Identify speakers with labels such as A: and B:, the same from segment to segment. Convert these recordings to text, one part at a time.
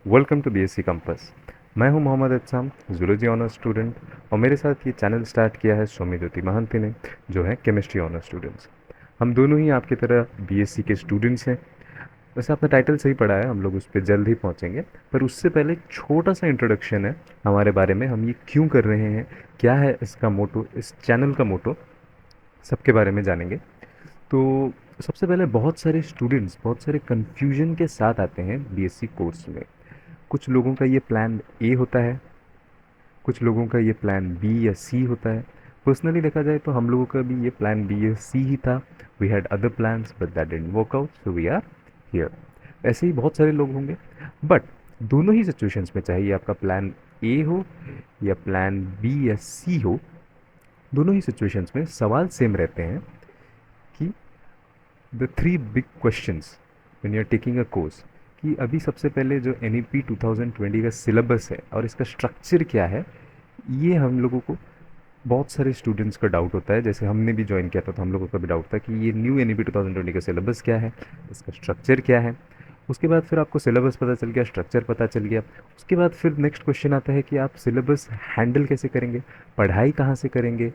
A: Welcome to BSc compass. मैं हूं Mohammad इत्साम, zoology honours student, और मेरे साथ ये चैनल स्टार्ट किया है सौम्य ज्योति महंती ने, जो है केमिस्ट्री ऑनर्स स्टूडेंट्स। हम दोनों ही आपकी तरह बीएससी के स्टूडेंट्स हैं। वैसे आपने टाइटल सही पढ़ा है, हम लोग उस पर जल्द ही पहुंचेंगे, पर उससे पहले छोटा सा इंट्रोडक्शन है हमारे बारे में। हम ये क्यों कर रहे हैं, क्या है इसका मोटो, इस चैनल का मोटो, सबके बारे में जानेंगे। तो सबसे पहले बहुत सारे स्टूडेंट्स बहुत सारे कन्फ्यूजन के साथ आते हैं बीएससी कोर्स में। कुछ लोगों का ये प्लान ए होता है, कुछ लोगों का ये प्लान बी या सी होता है। पर्सनली देखा जाए तो हम लोगों का भी ये प्लान बी या सी ही था। We had other plans but that didn't work out, so we are here. ऐसे ही बहुत सारे लोग होंगे, बट दोनों ही सिचुएशंस में, चाहे ये आपका प्लान ए हो या प्लान बी या सी हो, दोनों ही सिचुएशंस में सवाल सेम रहते हैं कि the three big questions when you are taking a course, कि अभी सबसे पहले जो एन ई पी 2020 का सिलेबस है और इसका स्ट्रक्चर क्या है, ये हम लोगों को, बहुत सारे स्टूडेंट्स का डाउट होता है। जैसे हमने भी ज्वाइन किया था तो हम लोगों का भी डाउट था कि ये न्यू एन ई पी 2020 का सिलेबस क्या है, इसका स्ट्रक्चर क्या है। उसके बाद फिर आपको सिलेबस पता चल गया, स्ट्रक्चर पता चल गया। उसके बाद फिर नेक्स्ट क्वेश्चन आता है कि आप सिलेबस हैंडल कैसे करेंगे, पढ़ाई कहाँ से करेंगे,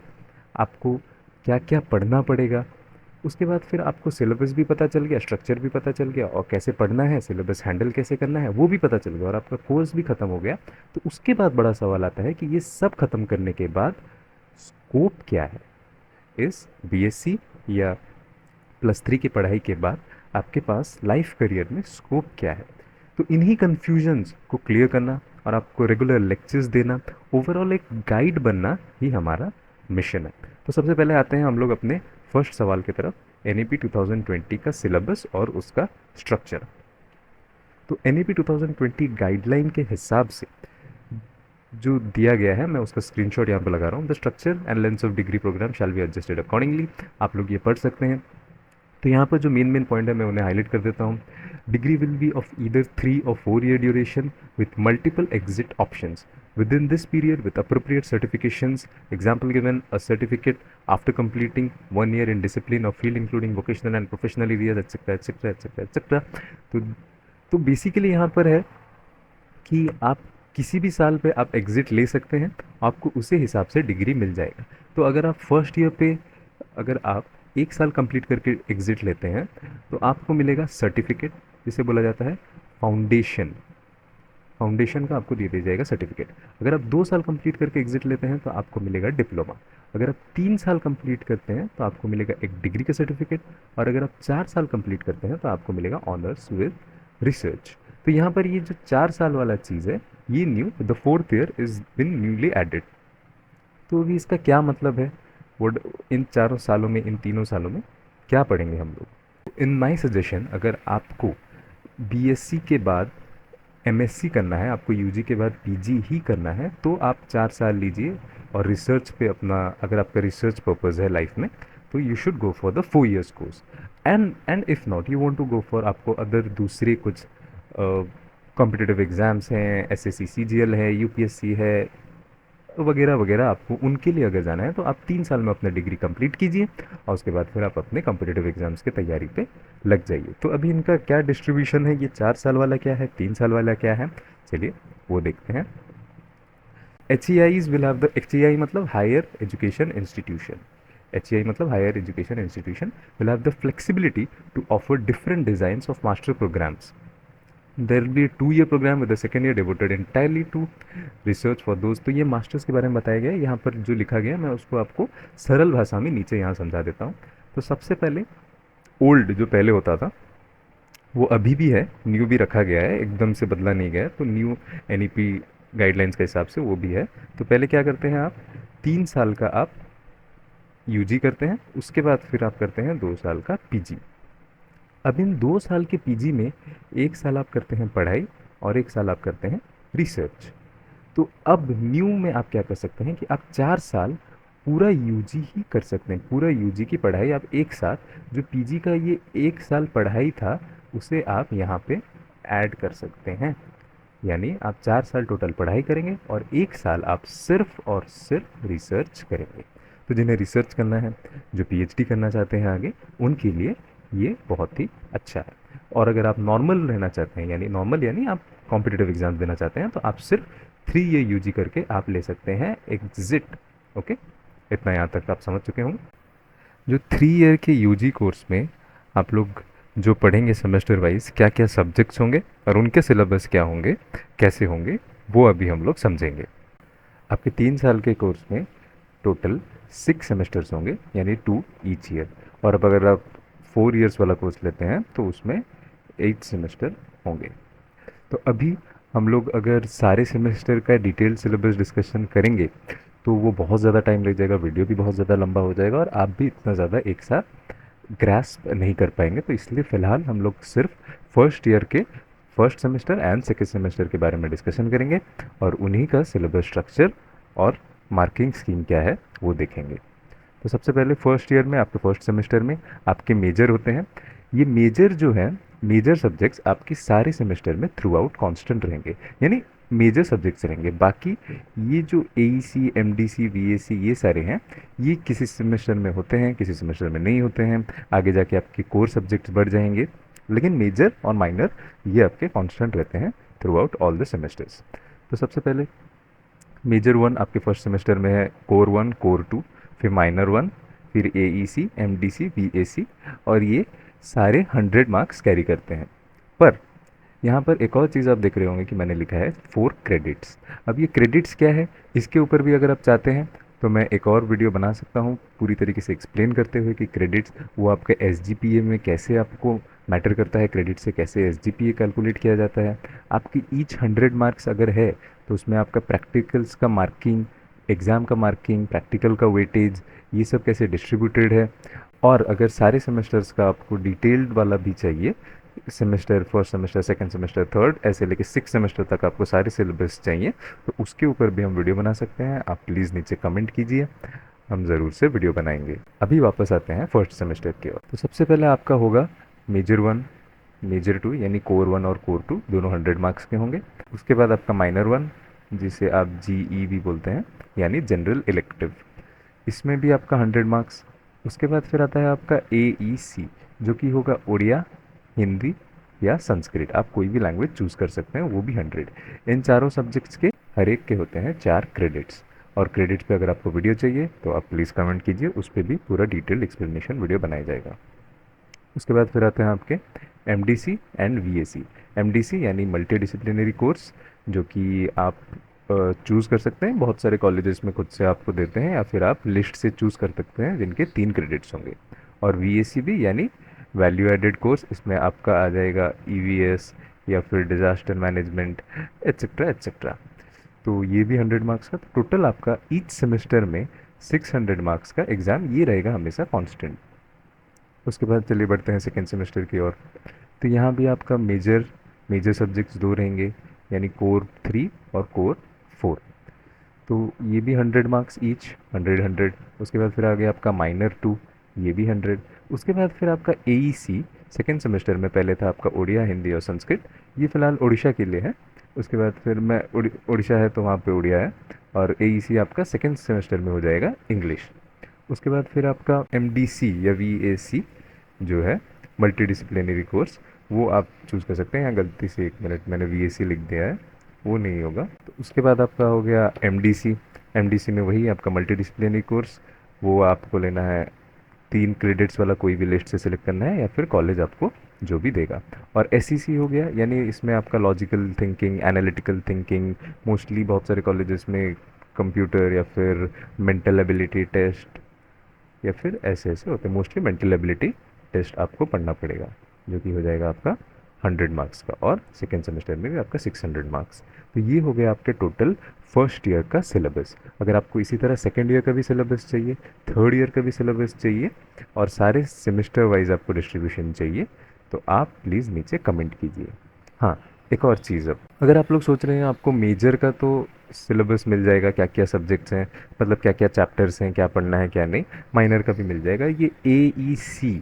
A: आपको क्या क्या पढ़ना पड़ेगा। उसके बाद फिर आपको सिलेबस भी पता चल गया, स्ट्रक्चर भी पता चल गया, और कैसे पढ़ना है, सिलेबस हैंडल कैसे करना है वो भी पता चल गया, और आपका कोर्स भी ख़त्म हो गया। तो उसके बाद बड़ा सवाल आता है कि ये सब ख़त्म करने के बाद स्कोप क्या है इस बीएससी या +3 की पढ़ाई के बाद। आपके पास लाइफ करियर में स्कोप क्या है। तो इन्हीं कन्फ्यूजन्स को क्लियर करना और आपको रेगुलर लेक्चर्स देना, ओवरऑल एक गाइड बनना ही हमारा मिशन है। तो सबसे पहले आते हैं हम लोग अपने फर्स्ट सवाल की तरफ, एन ई पी 2020 का सिलेबस और उसका स्ट्रक्चर। तो एन ई पी 2020 गाइडलाइन के हिसाब से जो दिया गया है, मैं उसका स्क्रीनशॉट यहाँ पर लगा रहा हूँ। The structure and length of degree programme shall be adjusted accordingly. आप लोग ये पढ़ सकते हैं। तो यहाँ पर जो मेन मेन पॉइंट है मैं उन्हें हाईलाइट कर देता हूँ। Degree will be of either 3 or 4 year duration with multiple exit options within this period with appropriate certifications. Example given, a certificate after completing 1 year in discipline or field including vocational and professional areas, etc etc etc etc। तो basically यहाँ पर है कि आप किसी भी साल पे आप एग्ज़िट ले सकते हैं, आपको उसी हिसाब से डिग्री मिल जाएगा। तो अगर आप फर्स्ट ईयर पे, अगर आप 1 साल कंप्लीट करके एग्ज़िट लेते हैं तो आपको मिलेगा सर्टिफिकेट, जिसे बोला जाता है फाउंडेशन। फाउंडेशन का आपको दे दिया जाएगा सर्टिफिकेट। अगर आप 2 साल कंप्लीट करके एग्ज़िट लेते हैं तो आपको मिलेगा डिप्लोमा। अगर आप 3 साल कंप्लीट करते हैं तो आपको मिलेगा एक डिग्री का सर्टिफिकेट। और अगर आप 4 साल कंप्लीट करते हैं तो आपको मिलेगा ऑनर्स विद रिसर्च। तो यहाँ पर ये जो 4 साल वाला चीज़ है, ये new, the fourth year is been newly added. तो अभी इसका क्या मतलब है, वो इन 4 सालों में, इन 3 सालों में क्या पढ़ेंगे हम लोग। इन माई सजेशन, अगर आपको बीएससी के बाद एमएससी करना है, आपको यूजी के बाद पीजी ही करना है, तो आप 4 साल लीजिए और रिसर्च पे अपना, अगर आपका रिसर्च पर्पज़ है लाइफ में, तो you should go for the 4 years कोर्स। And if not you want to go for, आपको अदर दूसरे कुछ कॉम्पिटिटिव एग्ज़ाम्स हैं, एसएससी सीजीएल है, यूपीएससी है, वगैरह वगैरह, आपको उनके लिए अगर जाना है तो आप 3 साल में अपना डिग्री कंप्लीट कीजिए और उसके बाद फिर आप अपने कॉम्पिटिटिव एग्जाम्स की तैयारी पे लग जाइए। तो अभी इनका क्या डिस्ट्रीब्यूशन है, ये 4 साल वाला क्या है, 3 साल वाला क्या है, चलिए वो देखते हैं। H E Is will have the, H E I मतलब higher education institution, H E I मतलब higher education institution will have the flexibility to offer different designs of master programmes. There will be 2 year programme with the second year devoted entirely to research for दोस्त। तो ये masters के बारे में बताया गया है, यहाँ पर जो लिखा गया है मैं उसको आपको सरल भाषा में नीचे यहाँ समझा देता हूँ। तो सबसे पहले ओल्ड जो पहले होता था वो अभी भी है, न्यू भी रखा गया है, एकदम से बदला नहीं गया है। तो new N E P guidelines के हिसाब से वो भी है। तो पहले क्या करते हैं आप, 3 साल का आप यूजी करते हैं, उसके बाद फिर आप करते हैं 2 साल का पीजी। अब इन 2 साल के पीजी में 1 साल आप करते हैं पढ़ाई और 1 साल आप करते हैं रिसर्च। तो अब न्यू में आप क्या कर सकते हैं कि आप 4 साल पूरा यूजी ही कर सकते हैं, पूरा यूजी की पढ़ाई आप एक साथ, जो पीजी का ये 1 साल पढ़ाई था उसे आप यहाँ पे ऐड कर सकते हैं। यानी आप 4 साल टोटल पढ़ाई करेंगे और 1 साल आप सिर्फ और सिर्फ रिसर्च करेंगे। तो जिन्हें रिसर्च करना है, जो पीएचडी करना चाहते हैं आगे, उनके लिए ये बहुत ही अच्छा है। और अगर आप नॉर्मल रहना चाहते हैं, यानी नॉर्मल यानी आप कॉम्पिटिटिव एग्ज़ाम देना चाहते हैं, तो आप सिर्फ 3 ईयर यूजी करके आप ले सकते हैं एग्ज़िट। ओके, इतना यहाँ तक आप समझ चुके होंगे। जो 3 ईयर के यूजी कोर्स में आप लोग जो पढ़ेंगे सेमेस्टर वाइज क्या क्या सब्जेक्ट्स होंगे और उनके सिलेबस क्या होंगे, कैसे होंगे, वो अभी हम लोग समझेंगे। आपके 3 साल के कोर्स में टोटल 6 सेमेस्टर्स होंगे, यानी 2 ईच ईयर। और अब अगर आप 4 इयर्स वाला कोर्स लेते हैं तो उसमें 8 सेमेस्टर होंगे। तो अभी हम लोग अगर सारे सेमेस्टर का डिटेल सिलेबस डिस्कशन करेंगे तो वो बहुत ज़्यादा टाइम लग जाएगा, वीडियो भी बहुत ज़्यादा लंबा हो जाएगा और आप भी इतना ज़्यादा एक साथ ग्रास्प नहीं कर पाएंगे। तो इसलिए फ़िलहाल हम लोग सिर्फ फर्स्ट ईयर के first semester and second semester के बारे में डिस्कशन करेंगे और उन्हीं का सिलेबस स्ट्रक्चर और मार्किंग स्कीम क्या है वो देखेंगे। तो सबसे पहले फर्स्ट ईयर में आपके फर्स्ट सेमेस्टर में आपके मेजर होते हैं। ये मेजर जो है, मेजर सब्जेक्ट्स आपकी सारे सेमेस्टर में थ्रू आउट कॉन्स्टेंट रहेंगे, यानी मेजर सब्जेक्ट्स रहेंगे। बाकी ये जो AEC, MDC, VAC ये सारे हैं, ये किसी सेमेस्टर में होते हैं, किसी सेमेस्टर में नहीं होते हैं। आगे जाके आपके कोर सब्जेक्ट्स बढ़ जाएंगे, लेकिन मेजर और माइनर ये आपके कांस्टेंट रहते हैं through out all the semesters. तो सबसे पहले मेजर 1 आपके फर्स्ट सेमेस्टर में है कोर 1, कोर 2, फिर माइनर 1, फिर AEC, MDC, VAC, और ये सारे 100 मार्क्स कैरी करते हैं। पर यहाँ पर एक और चीज़ आप देख रहे होंगे कि मैंने लिखा है 4 क्रेडिट्स। अब ये क्रेडिट्स क्या है, इसके ऊपर भी अगर आप चाहते हैं तो मैं एक और वीडियो बना सकता हूँ पूरी तरीके से एक्सप्लेन करते हुए कि क्रेडिट्स वो आपका SGPA में कैसे आपको मैटर करता है, क्रेडिट से कैसे SGPA कैलकुलेट किया जाता है। आपकी ईच 100 मार्क्स अगर है तो उसमें आपका प्रैक्टिकल्स का मार्किंग, एग्ज़ाम का मार्किंग, प्रैक्टिकल का वेटेज, ये सब कैसे डिस्ट्रीब्यूटेड है। और अगर सारे सेमेस्टर्स का आपको डिटेल्ड वाला भी चाहिए, semester first semester, second semester, third, ऐसे लेके 6 सेमेस्टर तक आपको सारे सिलेबस चाहिए, तो उसके ऊपर भी हम वीडियो बना सकते हैं। आप प्लीज़ नीचे कमेंट कीजिए, हम ज़रूर से वीडियो बनाएंगे। अभी वापस आते हैं फर्स्ट सेमेस्टर की ओर। तो सबसे पहले आपका होगा मेजर 1, मेजर 2, यानी कोर 1 और कोर 2 दोनों 100 मार्क्स के होंगे। उसके बाद आपका माइनर 1, जिसे आप GE भी बोलते हैं, यानी जनरल इलेक्टिव, इसमें भी आपका 100 मार्क्स। उसके बाद फिर आता है आपका AEC, जो कि होगा उड़िया, हिंदी या संस्कृत, आप कोई भी लैंग्वेज चूज़ कर सकते हैं, वो भी 100। इन चारों सब्जेक्ट्स के हर एक के होते हैं 4 क्रेडिट्स। और क्रेडिट्स पे अगर आपको वीडियो चाहिए तो आप प्लीज़ कमेंट कीजिए, उस पर भी पूरा डिटेल्ड एक्सप्लेनेशन वीडियो बनाया जाएगा। उसके बाद फिर आते हैं आपके MDC एंड VAC। MDC यानी मल्टी डिसिप्लिनरी कोर्स, जो कि आप चूज़ कर सकते हैं, बहुत सारे कॉलेजेस में खुद से आपको देते हैं, या फिर आप लिस्ट से चूज़ कर सकते हैं, जिनके 3 क्रेडिट्स होंगे। और VAC भी यानी वैल्यू एडेड कोर्स, इसमें आपका आ जाएगा EVS या फिर डिज़ास्टर मैनेजमेंट, एट्सेट्रा एट्सेट्रा। तो ये भी 100 मार्क्स का। टोटल आपका ईच सेमेस्टर में 600 मार्क्स का एग्ज़ाम ये रहेगा हमेशा कांस्टेंट। उसके बाद चलिए बढ़ते हैं सेकेंड सेमेस्टर की ओर। तो यहाँ भी आपका मेजर मेजर सब्जेक्ट्स 2 रहेंगे, यानी कोर 3 और कोर 4। तो ये भी 100 मार्क्स ईच, 100 100। उसके बाद फिर आ गया आपका माइनर 2, ये भी 100। उसके बाद फिर आपका AEC सेकेंड सेमेस्टर में पहले था आपका उड़िया, हिंदी और संस्कृत, ये फ़िलहाल उड़ीसा के लिए है। उसके बाद फिर मैं उड़ीसा है तो वहाँ पे उड़िया है। और AEC आपका सेकेंड सेमेस्टर में हो जाएगा इंग्लिश। उसके बाद फिर आपका MDC या VAC जो है मल्टी डिसिप्लिनरी कोर्स, वो आप चूज़ कर सकते हैं। यहाँ गलती से 1 मिनट मैंने VAC लिख दिया है, वो नहीं होगा। तो उसके बाद आपका हो गया MDC। MDC में वही आपका मल्टी डिसिप्लिनरी कोर्स, वो आपको लेना है 3 क्रेडिट्स वाला, कोई भी लिस्ट से सिलेक्ट करना है या फिर कॉलेज आपको जो भी देगा। और SEC हो गया, यानी इसमें आपका logical thinking, analytical thinking, mostly बहुत सारे कॉलेजेस में कंप्यूटर या फिर मेंटल एबिलिटी टेस्ट या फिर ऐसे ऐसे होते हैं, मोस्टली मेंटल एबिलिटी टेस्ट आपको पढ़ना पड़ेगा, जो कि हो जाएगा आपका 100 मार्क्स का। और सेकेंड सेमेस्टर में भी आपका 600 मार्क्स। तो ये हो गया आपके टोटल फर्स्ट ईयर का सिलेबस। अगर आपको इसी तरह सेकेंड ईयर का भी सिलेबस चाहिए, थर्ड ईयर का भी सिलेबस चाहिए और सारे सेमेस्टर वाइज आपको डिस्ट्रीब्यूशन चाहिए, तो आप प्लीज़ नीचे कमेंट कीजिए। हाँ, एक और चीज़, अब अगर आप लोग सोच रहे हैं आपको मेजर का तो सिलेबस मिल जाएगा, क्या क्या सब्जेक्ट्स हैं, मतलब क्या क्या चैप्टर्स हैं, क्या पढ़ना है क्या नहीं, माइनर का भी मिल जाएगा। ये AEC,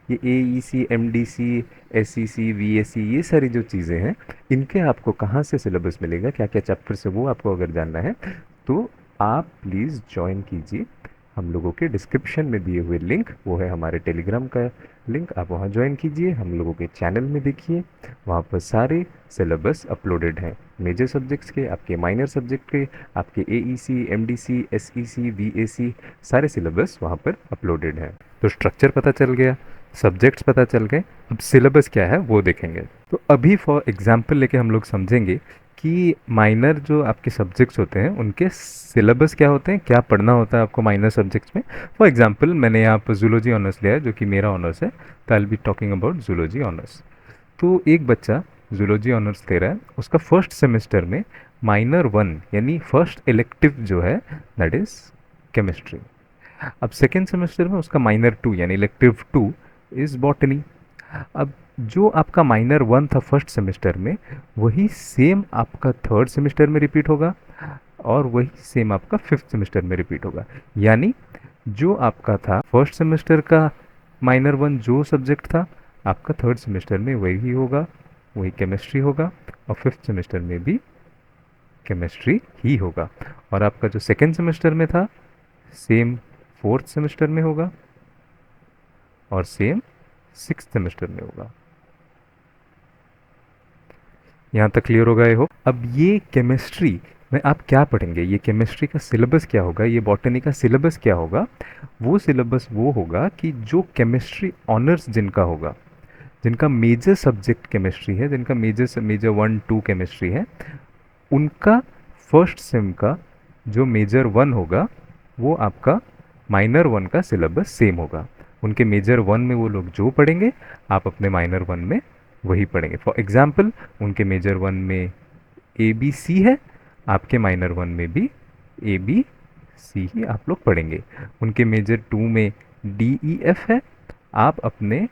A: ये AEC, MDC, SEC, VAC, ये सारी जो चीज़ें हैं, इनके आपको कहाँ से सिलेबस मिलेगा, क्या क्या चैप्टर्स है, वो आपको अगर जानना है तो आप प्लीज़ ज्वाइन कीजिए हम लोगों के डिस्क्रिप्शन में दिए हुए लिंक, वो है हमारे टेलीग्राम का लिंक आप वहाँ ज्वाइन कीजिए, हम लोगों के चैनल में देखिए, वहाँ पर सारे सिलेबस अपलोडेड हैं, मेजर सब्जेक्ट्स के, आपके माइनर सब्जेक्ट के, आपके एईसी, एमडीसी, एसईसी, वीएसी, सारे सिलेबस वहाँ पर अपलोडेड हैं। तो स्ट्रक्चर पता चल गया, सब्जेक्ट्स पता चल गए, अब सिलेबस क्या है वो देखेंगे। तो अभी फॉर एग्जांपल लेके हम लोग समझेंगे कि माइनर जो आपके सब्जेक्ट्स होते हैं उनके सिलेबस क्या होते हैं, क्या पढ़ना होता है आपको माइनर सब्जेक्ट्स में। फॉर एग्जांपल मैंने यहाँ पर जूलॉजी ऑनर्स लिया है जो कि मेरा ऑनर्स है, तो I will be talking about zoology honours. तो एक बच्चा जूलॉजी ऑनर्स ले रहा है, उसका फर्स्ट सेमेस्टर में माइनर वन यानी फर्स्ट इलेक्टिव जो है दैट इज़ केमिस्ट्री। अब सेकेंड सेमेस्टर में उसका माइनर टू यानी इलेक्टिव टू इज़ बॉटनी। अब जो आपका माइनर वन था फर्स्ट सेमेस्टर में, वही सेम आपका थर्ड सेमेस्टर में रिपीट होगा और वही सेम आपका फिफ्थ सेमेस्टर में रिपीट होगा। यानी जो आपका था फर्स्ट सेमेस्टर का माइनर वन जो सब्जेक्ट था, आपका थर्ड सेमेस्टर में वही होगा, वही केमिस्ट्री होगा, और फिफ्थ सेमेस्टर में भी केमिस्ट्री ही होगा। और आपका जो सेकेंड सेमेस्टर में था सेम फोर्थ सेमेस्टर में होगा और सेम सिक्स्थ सेमेस्टर में होगा। यहाँ तक क्लियर होगा ये हो। अब ये केमिस्ट्री में आप क्या पढ़ेंगे, ये केमिस्ट्री का सिलेबस क्या होगा, ये बॉटनी का सिलेबस क्या होगा, वो सिलेबस वो होगा कि जो केमिस्ट्री ऑनर्स जिनका होगा, जिनका मेजर सब्जेक्ट केमिस्ट्री है, जिनका मेजर वन टू केमिस्ट्री है, उनका फर्स्ट सेम का जो मेजर वन होगा वो आपका माइनर वन का सिलेबस सेम होगा। उनके मेजर वन में वो लोग जो पढ़ेंगे आप अपने माइनर वन में वही पढ़ेंगे। फॉर एग्जाम्पल उनके मेजर वन में ए बी सी है, आपके माइनर वन में भी ए बी सी ही आप लोग पढ़ेंगे। उनके मेजर टू में डी ई एफ है, आप अपने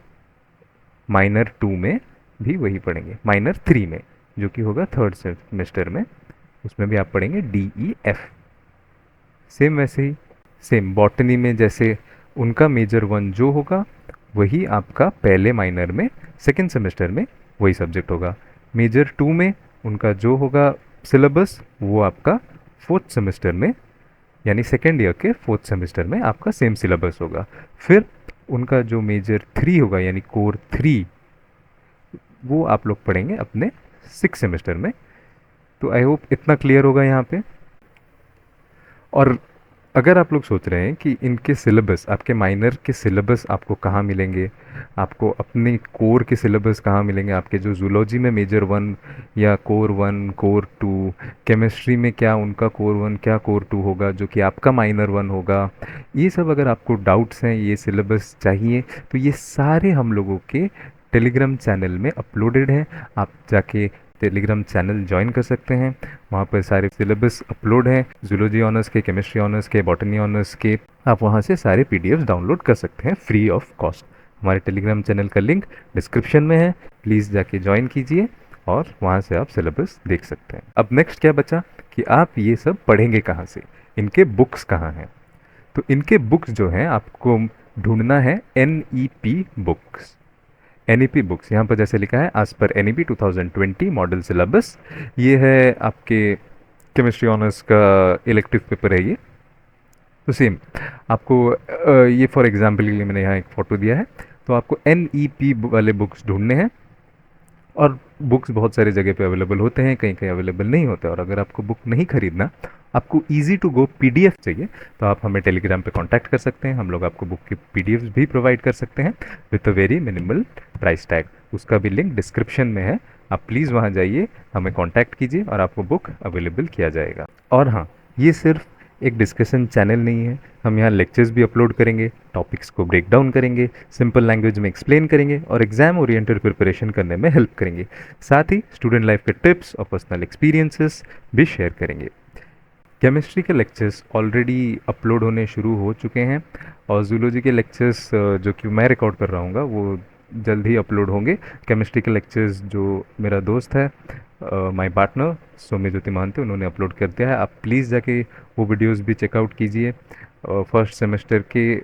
A: माइनर टू में भी वही पढ़ेंगे। माइनर थ्री में जो कि होगा थर्ड सेमेस्टर में, उसमें भी आप पढ़ेंगे डी ई एफ। सेम वैसे ही सेम बॉटनी में जैसे उनका मेजर वन जो होगा वही आपका पहले माइनर में सेकेंड सेमेस्टर में वही सब्जेक्ट होगा। मेजर टू में उनका जो होगा सिलेबस वो आपका फोर्थ सेमेस्टर में यानी सेकेंड ईयर के फोर्थ सेमेस्टर में आपका सेम सिलेबस होगा। फिर उनका जो मेजर थ्री होगा यानी कोर थ्री, वो आप लोग पढ़ेंगे अपने सिक्स सेमेस्टर में। तो आई होप इतना क्लियर होगा यहाँ पे। और अगर आप लोग सोच रहे हैं कि इनके सिलेबस, आपके माइनर के सिलेबस आपको कहाँ मिलेंगे, आपको अपने कोर के सिलेबस कहाँ मिलेंगे, आपके जो जूलॉजी में मेजर वन या core one core two, chemistry में क्या उनका कोर वन क्या कोर टू होगा जो कि आपका माइनर वन होगा, ये सब अगर आपको डाउट्स हैं, ये सिलेबस चाहिए, तो ये सारे हम लोगों के टेलीग्राम चैनल में अपलोडेड हैं। आप जाके टेलीग्राम चैनल ज्वाइन कर सकते हैं, वहाँ पर सारे सिलेबस अपलोड हैं, जूलॉजी ऑनर्स के, केमिस्ट्री ऑनर्स के, बॉटनी ऑनर्स के। आप वहाँ से सारे पीडीएफ्स डाउनलोड कर सकते हैं फ्री ऑफ कॉस्ट। हमारे टेलीग्राम चैनल का लिंक डिस्क्रिप्शन में है, प्लीज़ जाके ज्वाइन कीजिए और वहाँ से आप सिलेबस देख सकते हैं। अब नेक्स्ट क्या बचा कि आप ये सब पढ़ेंगे कहाँ से, इनके बुक्स कहाँ हैं। तो इनके बुक्स जो हैं आपको ढूंढना है NEP बुक्स। NEP बुक्स यहाँ पर जैसे लिखा है as per NEP 2020 model syllabus, ये है आपके केमिस्ट्री ऑनर्स का इलेक्टिव पेपर है ये। तो सेम आपको ये फॉर एग्जांपल के लिए मैंने यहाँ एक फ़ोटो दिया है, तो आपको NEP वाले बुक्स ढूंढने हैं। और बुक्स बहुत सारी जगह पे अवेलेबल होते हैं, कहीं कहीं अवेलेबल नहीं होते। और अगर आपको बुक नहीं खरीदना, आपको इजी टू गो PDF चाहिए, तो आप हमें टेलीग्राम पे कांटेक्ट कर सकते हैं। हम लोग आपको बुक की PDFs भी प्रोवाइड कर सकते हैं with a very minimal price tag. उसका भी लिंक डिस्क्रिप्शन में है, आप प्लीज़ वहाँ जाइए, हमें कॉन्टैक्ट कीजिए और आपको बुक अवेलेबल किया जाएगा। और हाँ, ये सिर्फ एक डिस्कशन चैनल नहीं है, हम यहाँ लेक्चर्स भी अपलोड करेंगे, टॉपिक्स को ब्रेक डाउन करेंगे, सिंपल लैंग्वेज में एक्सप्लेन करेंगे और एग्जाम ओरिएंटेड प्रिपरेशन करने में हेल्प करेंगे। साथ ही स्टूडेंट लाइफ के टिप्स और पर्सनल एक्सपीरियंसेस भी शेयर करेंगे। केमिस्ट्री के लेक्चर्स ऑलरेडी अपलोड होने शुरू हो चुके हैं और जूलॉजी के लेक्चर्स जो कि मैं रिकॉर्ड कर रहा हूँ वो जल्द ही अपलोड होंगे। केमिस्ट्री के लेक्चर्स जो मेरा दोस्त है, माय पार्टनर सौम्य ज्योति महंती, उन्होंने अपलोड कर दिया है। आप प्लीज़ जाके वो वीडियोस भी चेकआउट कीजिए। फर्स्ट सेमेस्टर के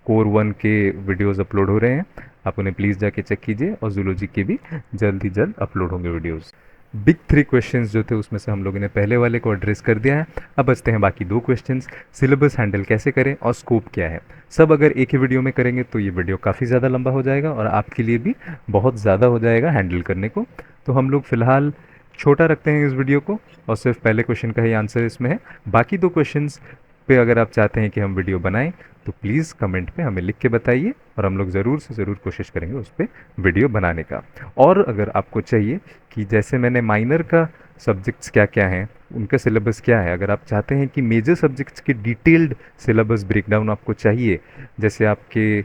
A: कोर वन के वीडियोस अपलोड हो रहे हैं, आप उन्हें प्लीज़ जाके चेक कीजिए और जूलॉजी के भी जल्द ही जल्द अपलोड होंगे वीडियोस। बिग 3 क्वेश्चंस जो थे उसमें से हम लोगों ने पहले वाले को एड्रेस कर दिया है। अब बचते हैं बाकी 2 क्वेश्चंस, सिलेबस हैंडल कैसे करें और स्कोप क्या है। सब अगर एक ही वीडियो में करेंगे तो ये वीडियो काफ़ी ज़्यादा लंबा हो जाएगा और आपके लिए भी बहुत ज़्यादा हो जाएगा हैंडल करने को। तो हम लोग फ़िलहाल छोटा रखते हैं इस वीडियो को और सिर्फ पहले क्वेश्चन का ही आंसर इसमें है। बाकी 2 क्वेश्चंस पे अगर आप चाहते हैं कि हम वीडियो बनाएं तो प्लीज़ कमेंट पे हमें लिख के बताइए और हम लोग ज़रूर से ज़रूर कोशिश करेंगे उस पर वीडियो बनाने का। और अगर आपको चाहिए कि जैसे मैंने माइनर का सब्जेक्ट्स क्या क्या हैं, उनका सिलेबस क्या है, अगर आप चाहते हैं कि मेजर सब्जेक्ट्स की डिटेल्ड सिलेबस ब्रेकडाउन आपको चाहिए, जैसे आपके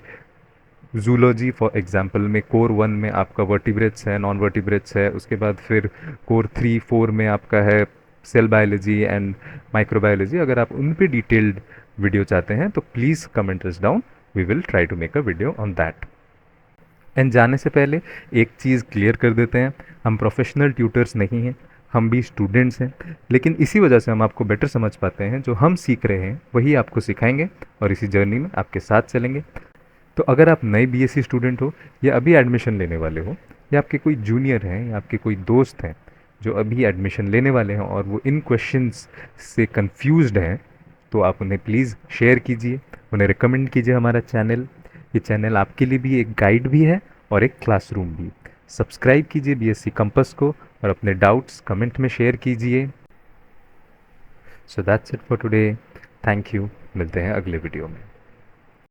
A: जूलॉजी फॉर एग्जांपल में कोर 1 में आपका वर्टिब्रेट्स है, नॉन वर्टिब्रेट्स है, उसके बाद फिर कोर 3 4 में आपका है सेल बायोलॉजी एंड माइक्रोबायोलॉजी, अगर आप उन पे डिटेल्ड वीडियो चाहते हैं तो please comment us down, we will try to make a video on that. And जाने से पहले एक चीज़ क्लियर कर देते हैं, हम प्रोफेशनल ट्यूटर्स नहीं हैं, हम भी स्टूडेंट्स हैं, लेकिन इसी वजह से हम आपको बेटर समझ पाते हैं। जो हम सीख रहे हैं वही आपको सिखाएंगे और इसी जर्नी में आपके साथ चलेंगे। तो अगर आप नए बीएससी स्टूडेंट हो या अभी एडमिशन लेने वाले हो, या आपके कोई जूनियर हैं या आपके कोई दोस्त हैं जो अभी एडमिशन लेने वाले हैं और वो इन क्वेश्चंस से कंफ्यूज्ड हैं, तो आप उन्हें प्लीज़ शेयर कीजिए, उन्हें रिकमेंड कीजिए हमारा चैनल। ये चैनल आपके लिए भी एक गाइड भी है और एक क्लासरूम भी। सब्सक्राइब कीजिए बीएससी कंपस को और अपने डाउट्स कमेंट में शेयर कीजिए। So that's it for today. Thank you. मिलते हैं अगले वीडियो में।